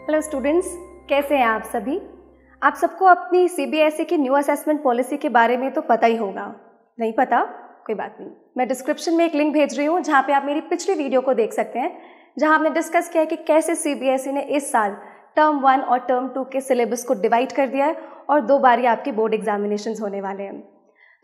Hello students, कैसे हैं आप सभी। आप सबको अपनी सीबीएसई की न्यू असेसमेंट पॉलिसी के बारे में तो पता ही होगा। नहीं पता कोई बात नहीं, मैं डिस्क्रिप्शन में एक लिंक भेज रही हूँ जहाँ पे आप मेरी पिछली वीडियो को देख सकते हैं, जहाँ हमने डिस्कस किया है कि कैसे सीबीएसई ने इस साल टर्म 1 और टर्म 2 के सिलेबस को डिवाइड कर दिया है और 2 बारी आपके बोर्ड एग्जामिनेशंस होने वाले हैं।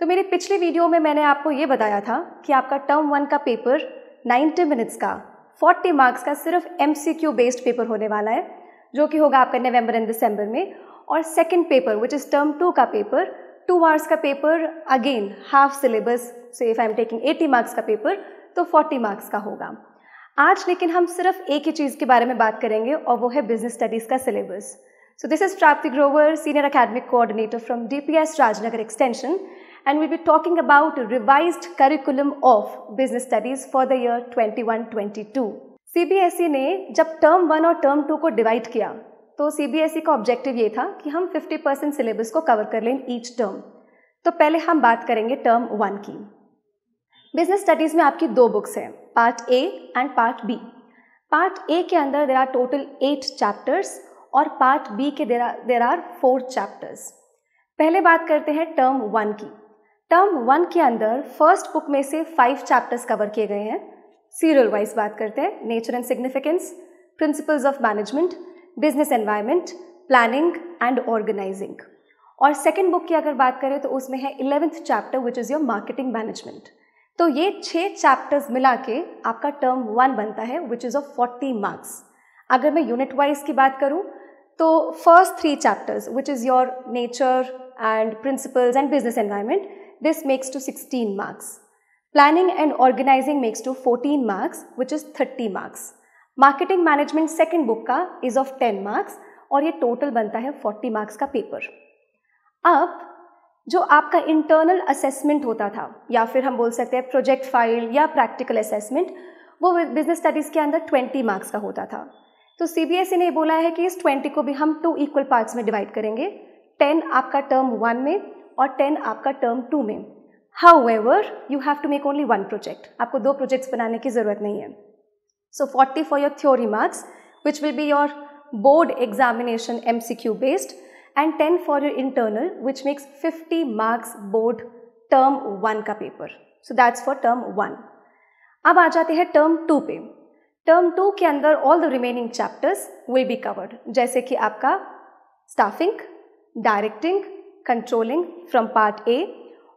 तो मेरी पिछली वीडियो में मैंने आपको ये बताया था कि आपका टर्म 1 का पेपर 90 मिनट्स का 40 मार्क्स का सिर्फ MCQ बेस्ड पेपर होने वाला है, जो कि होगा आपका नवंबर एंड दिसंबर में। और second paper which is term 2 का पेपर 2 आवर्स का पेपर, अगेन हाफ सिलेबस, से if I am taking 80 marks का पेपर तो 40 मार्क्स का होगा। आज लेकिन हम सिर्फ एक ही चीज़ के बारे में बात करेंगे और वो है बिजनेस स्टडीज़ का सिलेबस। सो दिस इज प्राप्ति Grover, senior academic coordinator from DPS Rajnagar extension, and we'll be talking about revised curriculum of business studies for the year 21-22. CBSE ने जब टर्म 1 और टर्म 2 को डिवाइड किया तो CBSE का ऑब्जेक्टिव ये था कि हम 50% सिलेबस को कवर कर लें ईच टर्म। तो पहले हम बात करेंगे टर्म 1 की। बिजनेस स्टडीज़ में आपकी 2 बुक्स हैं, part A and part B। Part A के अंदर देर आर टोटल 8 चैप्टर्स और पार्ट B के देर आर 4 चैप्टर्स। पहले बात करते हैं टर्म 1 की। टर्म 1 के अंदर फर्स्ट बुक में से 5 चैप्टर्स कवर किए गए हैं। सीरियल वाइज बात करते हैं, nature and significance, principles of management, business environment, planning and organising. और सेकंड बुक की अगर बात करें तो उसमें है 11th chapter which is your marketing management. तो ये 6 चैप्टर्स मिला के आपका टर्म 1 बनता है विच इज़ ऑफ 40 मार्क्स। अगर मैं यूनिट वाइज की बात करूँ तो first 3 chapters which is your nature and principles and business environment, this makes to 16 marks. Planning and organizing makes to 14 marks, which is 30 marks. Marketing management second book का is of 10 marks और ये total बनता है 40 marks का paper. अब जो आपका internal assessment होता था या फिर हम बोल सकते हैं प्रोजेक्ट फाइल या प्रैक्टिकल असेसमेंट, वो बिजनेस स्टडीज़ के अंदर 20 मार्क्स का होता था। तो CBSE ने बोला है कि इस 20 को भी हम 2 इक्वल पार्ट्स में डिवाइड करेंगे, 10 आपका टर्म 1 में और 10 आपका टर्म 2 में। However, you have to make only 1 project. आपको 2 प्रोजेक्ट्स बनाने की ज़रूरत नहीं है। So 40 for your theory marks, which will be your board examination MCQ based, and 10 for your internal, which makes 50 marks board term 1 का paper. So that's for term 1. अब आ जाते हैं टर्म 2 पे। टर्म 2 के अंदर all the remaining chapters will be covered, जैसे कि आपका staffing, directing, controlling from part A,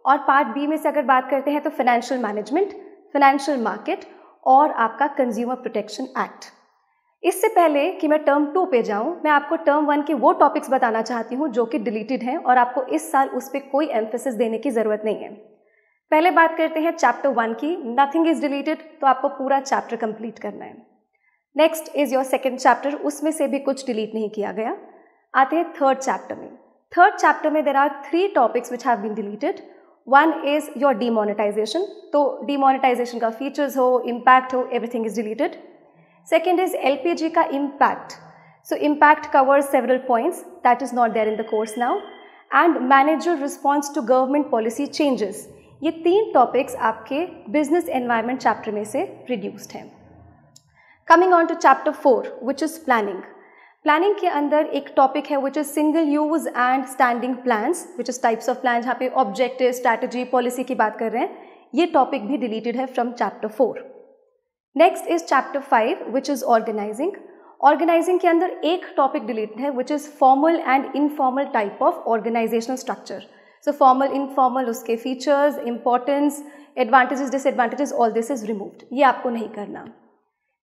और पार्ट B में से अगर बात करते हैं तो फाइनेंशियल मैनेजमेंट, फाइनेंशियल मार्केट और आपका कंज्यूमर प्रोटेक्शन एक्ट। इससे पहले कि मैं टर्म 2 पे जाऊं, मैं आपको टर्म 1 के वो टॉपिक्स बताना चाहती हूं जो कि डिलीटेड हैं और आपको इस साल उस पर कोई एम्फेसिस देने की ज़रूरत नहीं है। पहले बात करते हैं चैप्टर 1 की। नथिंग इज डिलीटेड, तो आपको पूरा चैप्टर कंप्लीट करना है। Next is your second chapter, उसमें से भी कुछ डिलीट नहीं किया गया। आते हैं थर्ड चैप्टर में। थर्ड चैप्टर में there are 3 topics which have been deleted. One is your demonetisation, तो डीमोनेटाइजेशन का फीचर्स हो, इम्पैक्ट हो, everything is deleted. Second is LPG का impact, so impact covers several points that is not there in the course now, and manager response to government policy changes. ये 3 topics आपके business environment chapter में से reduced हैं। Coming on to chapter 4 which is planning. Planning के अंदर एक topic है which is single use and standing plans, which is types of plan, जहाँ पे ऑब्जेक्टिव, स्ट्रैटेजी, पॉलिसी की बात कर रहे हैं। ये टॉपिक भी डिलीटेड है from chapter 4। Next is chapter 5 which is organizing. Organizing के अंदर एक टॉपिक डिलीटेड है which is formal and informal type of organizational structure. So formal, informal, उसके features, importance, advantages, disadvantages, all this is removed. ये आपको नहीं करना।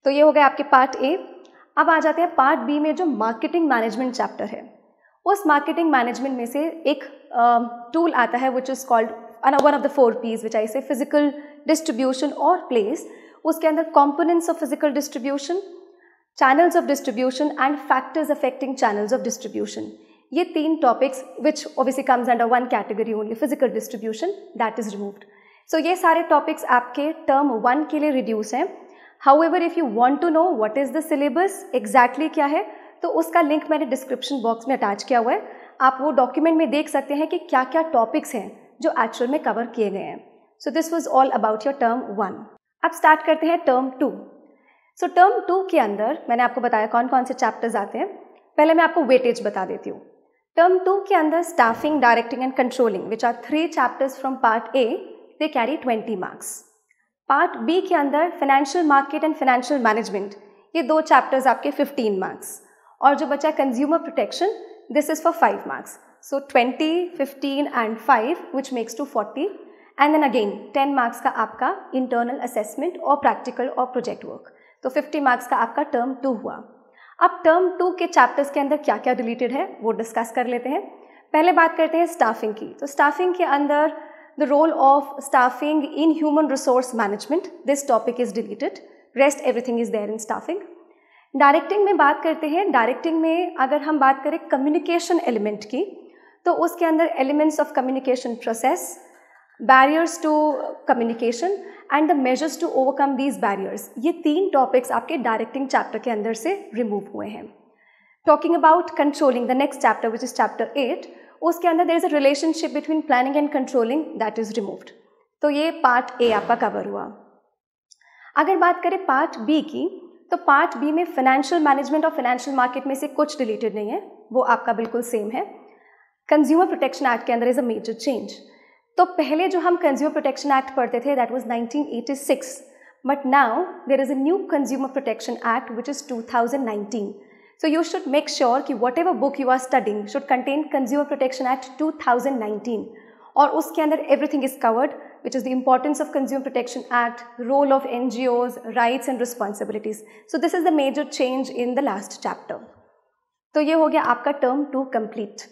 तो ये हो गया आपके पार्ट A। अब आ जाते हैं पार्ट B में, जो मार्केटिंग मैनेजमेंट चैप्टर है। उस मार्केटिंग मैनेजमेंट में से एक टूल आता है which is called one of the 4 P's which I say physical, distribution और प्लेस। उसके अंदर components of physical distribution, channels of distribution and factors affecting channels of distribution. ये 3 topics which obviously comes under 1 category only, physical distribution, that is removed. सो ये सारे topics आपके term 1 के लिए रिड्यूस हैं। However, if you want to know what is the syllabus exactly क्या है, तो उसका लिंक मैंने डिस्क्रिप्शन बॉक्स में अटैच किया हुआ है। आप वो डॉक्यूमेंट में देख सकते हैं कि क्या क्या टॉपिक्स हैं जो एक्चुअल में कवर किए गए हैं। So this was all about your term 1। अब स्टार्ट करते हैं टर्म 2। सो टर्म 2 के अंदर मैंने आपको बताया कौन कौन से चैप्टर्स आते हैं। पहले मैं आपको वेटेज बता देती हूँ। टर्म 2 के अंदर staffing, directing and controlling which are 3 chapters from part A, they carry 20 marks. Part B के अंदर financial market and financial management, ये 2 चैप्टर्स आपके 15 मार्क्स। और जो बचा consumer protection, this is for 5 marks. So 20, 15 and 5 which makes to 40। And then again 10 marks का आपका internal assessment और प्रैक्टिकल और प्रोजेक्ट वर्क। तो 50 मार्क्स का आपका टर्म 2 हुआ। अब टर्म 2 के चैप्टर्स के अंदर क्या क्या डिलीटेड है वो डिस्कस कर लेते हैं। पहले बात करते हैं स्टाफिंग की। तो स्टाफिंग के अंदर the role of staffing in human resource management, this topic is deleted, rest everything is there in staffing. Directing में बात करते हैं। डायरेक्टिंग में अगर हम बात करें कम्युनिकेशन एलिमेंट की, तो उसके अंदर elements of communication process, barriers to communication and the measures to overcome these barriers, ये 3 टॉपिक्स आपके डायरेक्टिंग चैप्टर के अंदर से रिमूव हुए हैं। Talking about controlling, the next chapter which is chapter 8, उसके अंदर there is a relationship between planning and controlling, that is removed. तो ये पार्ट ए आपका कवर हुआ। अगर बात करें पार्ट बी की, तो पार्ट बी में फाइनेंशियल मैनेजमेंट और फाइनेंशियल मार्केट में से कुछ रिलेटेड नहीं है, वो आपका बिल्कुल सेम है। कंज्यूमर प्रोटेक्शन एक्ट के अंदर इज अ मेजर चेंज। तो पहले जो हम कंज्यूमर प्रोटेक्शन एक्ट पढ़ते थे that was 1986, but now there is a new consumer protection act which is 2019। So you should make sure कि whatever book you are studying should contain consumer protection act 2019, और उसके अंदर everything is covered which is the importance of Consumer Protection Act, role of NGOs, rights and responsibilities. So this is the major change in the last chapter. तो ये हो गया आपका term 2 complete.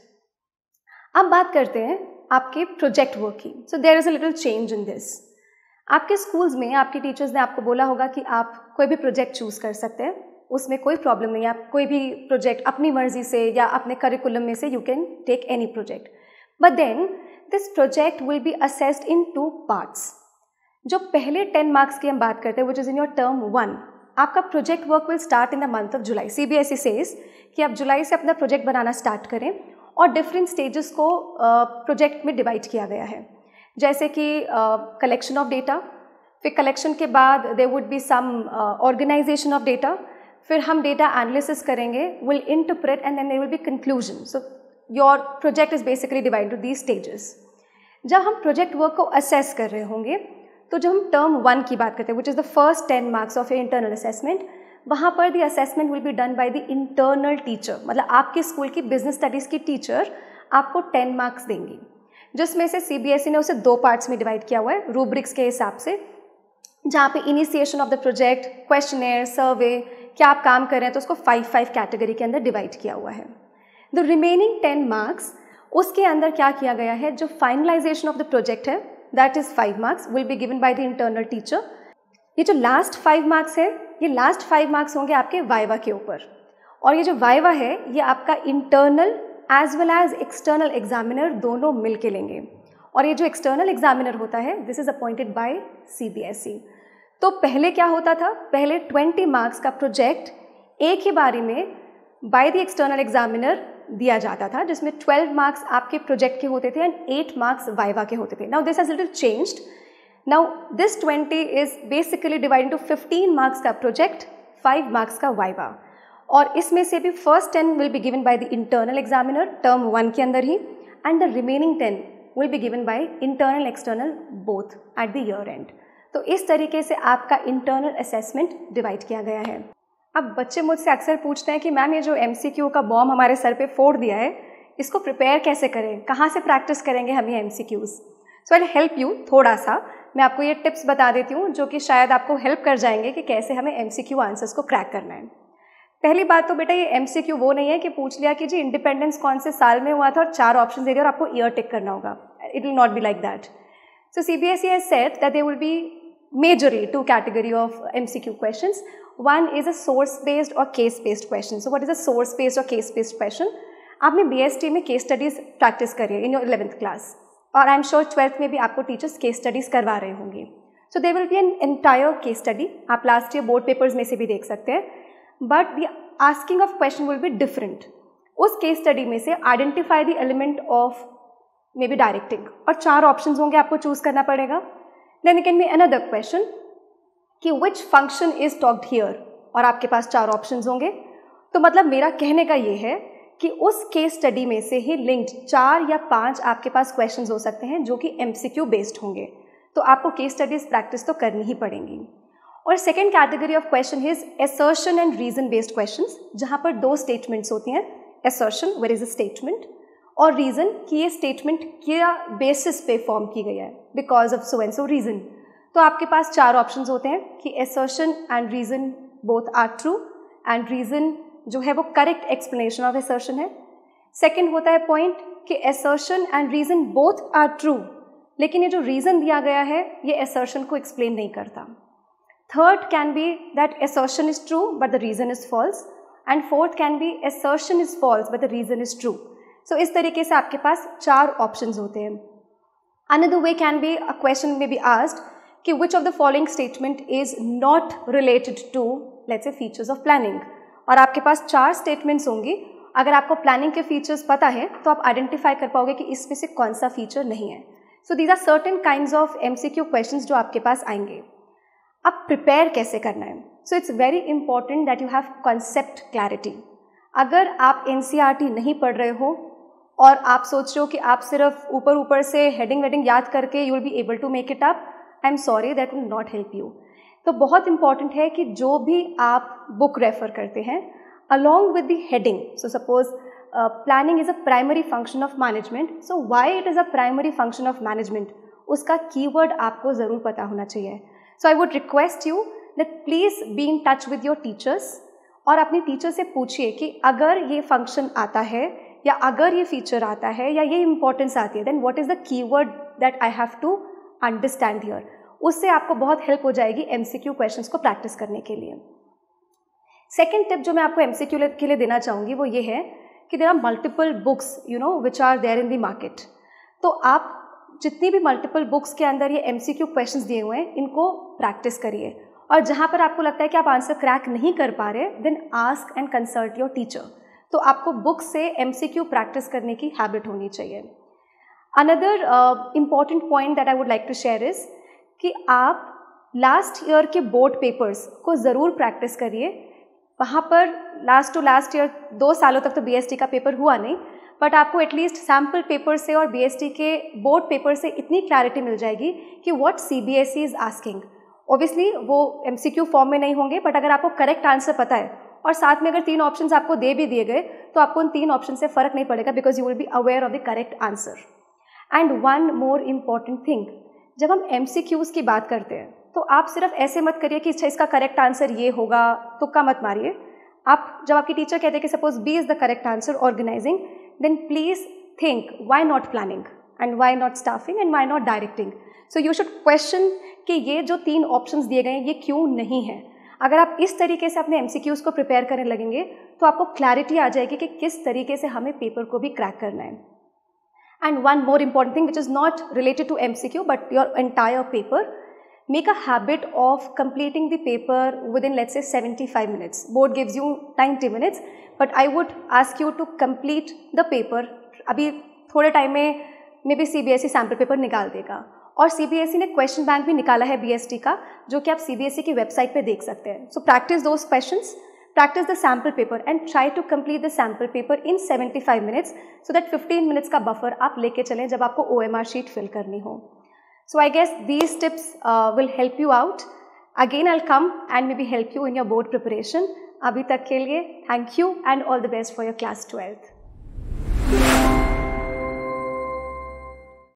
अब बात करते हैं आपके प्रोजेक्ट वर्क की। So there is a little change in this. आपके स्कूल्स में आपके टीचर्स ने आपको बोला होगा कि आप कोई भी प्रोजेक्ट चूज कर सकते हैं, उसमें कोई प्रॉब्लम नहीं है। आप कोई भी प्रोजेक्ट अपनी मर्जी से या अपने करिकुलम में से you can take any project, but then this project will be assessed in 2 parts. जो पहले 10 मार्क्स की हम बात करते हैं which is in your term 1, आपका project work will start in the month of July. CBSE says कि आप जुलाई से अपना प्रोजेक्ट बनाना स्टार्ट करें, और डिफरेंट स्टेजेस को प्रोजेक्ट में डिवाइड किया गया है, जैसे कि कलेक्शन ऑफ डेटा, फिर कलेक्शन के बाद there would be some organisation of data, फिर हम डेटा एनालिसिस करेंगे, will interpret and then there will be conclusion. So your project is basically divide to these stages. जब हम प्रोजेक्ट वर्क को assess कर रहे होंगे, तो जब हम टर्म 1 की बात करते हैं which is the first 10 marks of your internal assessment, वहाँ पर the assessment will be done by the internal teacher, मतलब आपके स्कूल की बिजनेस स्टडीज़ की टीचर आपको 10 मार्क्स देंगी, जिसमें से CBSE ने उसे 2 पार्ट्स में डिवाइड किया हुआ है रूब्रिक्स के हिसाब से, जहाँ पे initiation of the project, questionnaire, survey, क्या आप काम कर रहे हैं, तो उसको 5 कैटेगरी के अंदर डिवाइड किया हुआ है। द रिमेनिंग 10 मार्क्स, उसके अंदर क्या किया गया है, जो फाइनलाइजेशन ऑफ द प्रोजेक्ट है that is 5 marks will be given by the internal teacher. ये जो लास्ट 5 मार्क्स है, ये लास्ट 5 मार्क्स होंगे आपके वाइवा के ऊपर, और ये जो वाइवा है ये आपका internal as well as external examiner दोनों मिल के लेंगे, और ये जो एक्सटर्नल एग्जामिनर होता है this is appointed by CBSE। तो पहले क्या होता था, पहले 20 मार्क्स का प्रोजेक्ट एक ही बारी में बाय द एक्सटर्नल एग्जामिनर दिया जाता था, जिसमें 12 मार्क्स आपके प्रोजेक्ट के होते थे एंड 8 मार्क्स वाइवा के होते थे। Now this has little changed. Now this 20 is basically divided into 15 marks का प्रोजेक्ट, 5 मार्क्स का वाइवा, और इसमें से भी first 10 will be given by the internal examiner term 1 के अंदर ही, and the remaining 10 will be given by internal external both at the year end. तो इस तरीके से आपका इंटरनल असेसमेंट डिवाइड किया गया है। अब बच्चे मुझसे अक्सर पूछते हैं कि मैम ये जो MCQ का बॉम्ब हमारे सर पे फोड़ दिया है, इसको प्रिपेयर कैसे करें, कहाँ से प्रैक्टिस करेंगे हम ये MCQs। So I help you थोड़ा सा, मैं आपको ये टिप्स बता देती हूँ जो कि शायद आपको हेल्प कर जाएंगे कि कैसे हमें MCQ आंसर्स को क्रैक करना है। पहली बात तो बेटा ये MCQ वो नहीं है कि पूछ लिया कि जी इंडिपेंडेंस कौन से साल में हुआ था और 4 ऑप्शन दे दिए और आपको ईयर टिक करना होगा। It will not be like that. So CBSE has said that there will be majorly 2 category of MCQ questions. One is a source based or case based question. So what is a source based or case based question? आपने BST में case studies practice करी है in your 11th class, और I am sure 12th में भी आपको teachers case studies करवा रहे होंगे। So there will be an entire case study, आप लास्ट ईयर बोर्ड पेपर्स में से भी देख सकते हैं, but the asking of question will be different. उस केस स्टडी में से identify the element of maybe directing, और 4 ऑप्शन होंगे, आपको चूज करना पड़ेगा। Then it can be another question कि which function is talked here, और आपके पास 4 ऑप्शंस होंगे। तो मतलब मेरा कहने का ये है कि उस केस स्टडी में से ही लिंक्ड 4 या 5 आपके पास क्वेश्चंस हो सकते हैं जो कि MCQ बेस्ड होंगे। तो आपको केस स्टडीज प्रैक्टिस तो करनी ही पड़ेंगी। और second category of question is assertion and reason based questions, जहाँ पर 2 स्टेटमेंट्स होती हैं। Assertion, where is a statement, और रीजन कि ये स्टेटमेंट क्या बेसिस पे फॉर्म की गई है, because of so and so reason. तो आपके पास 4 ऑप्शंस होते हैं कि assertion and reason both are true, and reason जो है वो करेक्ट एक्सप्लेनेशन ऑफ असर्शन है। सेकेंड होता है पॉइंट कि assertion and reason both are true, लेकिन ये जो रीजन दिया गया है ये असर्शन को एक्सप्लेन नहीं करता। Third can be that assertion is true but the reason is false, and fourth can be assertion is false but the reason is true. सो इस तरीके से आपके पास 4 ऑप्शंस होते हैं। Another way can be a question में be asked कि which of the following statement is not related to let's say features of planning, और आपके पास 4 स्टेटमेंट्स होंगी। अगर आपको प्लानिंग के फीचर्स पता है तो आप आइडेंटिफाई कर पाओगे कि इसमें से कौन सा फीचर नहीं है। So these are certain kinds of MCQ questions जो आपके पास आएंगे। अब प्रिपेयर कैसे करना है? So it's very important that you have concept clarity. अगर आप NCERT नहीं पढ़ रहे हो और आप सोच रहे हो कि आप सिर्फ ऊपर ऊपर से हेडिंग वेडिंग याद करके you will be able to make it up, I am sorry, that will not help you. तो बहुत इंपॉर्टेंट है कि जो भी आप बुक रेफर करते हैं along with the heading, so suppose planning is a primary function of management, so why it is a primary function of management, उसका कीवर्ड आपको ज़रूर पता होना चाहिए। So I would request you that please be in touch with your teachers, और अपनी teacher से पूछिए कि अगर ये फंक्शन आता है या अगर ये फीचर आता है या ये इंपॉर्टेंस आती है, then what is the keyword that I have to understand here. उससे आपको बहुत हेल्प हो जाएगी MCQ क्वेश्चंस को प्रैक्टिस करने के लिए। सेकेंड टिप जो मैं आपको MCQ के लिए देना चाहूँगी वो ये है कि there are multiple books which are there in the market. तो आप जितनी भी मल्टीपल बुक्स के अंदर ये MCQ क्वेश्चंस दिए हुए हैं इनको प्रैक्टिस करिए, और जहाँ पर आपको लगता है कि आप आंसर क्रैक नहीं कर पा रहे, then ask and consult your teacher. तो आपको बुक से MCQ प्रैक्टिस करने की हैबिट होनी चाहिए। Another important point that I would like to share is कि आप लास्ट ईयर के बोर्ड पेपर्स को ज़रूर प्रैक्टिस करिए। वहाँ पर लास्ट टू लास्ट ईयर 2 सालों तक तो BST का पेपर हुआ नहीं, बट आपको एटलीस्ट सैम्पल पेपर से और BST के बोर्ड पेपर से इतनी क्लैरिटी मिल जाएगी कि what CBSE is asking. Obviously वो MCQ फॉर्म में नहीं होंगे, बट अगर आपको करेक्ट आंसर पता है और साथ में अगर 3 ऑप्शंस आपको दे भी दिए गए तो आपको उन 3 ऑप्शन से फ़र्क नहीं पड़ेगा, because you will be aware of the correct answer. And one more important thing, जब हम MCQs की बात करते हैं तो आप सिर्फ ऐसे मत करिए कि अच्छा इसका करेक्ट आंसर ये होगा, तुक्का मत मारिए। आप जब आपकी टीचर कहते हैं कि suppose B is the correct answer organizing, then please think why not planning and why not staffing and why not directing. So you should question कि ये जो 3 ऑप्शंस दिए गए हैं ये क्यों नहीं है। अगर आप इस तरीके से अपने MCQs को प्रिपेयर करने लगेंगे तो आपको क्लैरिटी आ जाएगी कि किस तरीके से हमें पेपर को भी क्रैक करना है। And one more important thing which is not related to MCQ but your entire paper, make a habit of completing the paper within let's say 75 minutes. Board gives you 90 minutes, but I would ask you to complete the paper. अभी थोड़े time में may be CBSE sample paper निकाल देगा, और CBSE ने question bank भी निकाला है BST का, जो कि आप CBSE की वेबसाइट पे देख सकते हैं। So practice those questions, practice the sample paper and try to complete the sample paper in 75 minutes so that 15 minutes का बफर आप लेके चलें जब आपको OMR शीट फिल करनी हो। So I guess these tips will help you out. Again I'll come and maybe help you in your board preparation. अभी तक के लिए thank you and all the best for your class 12th.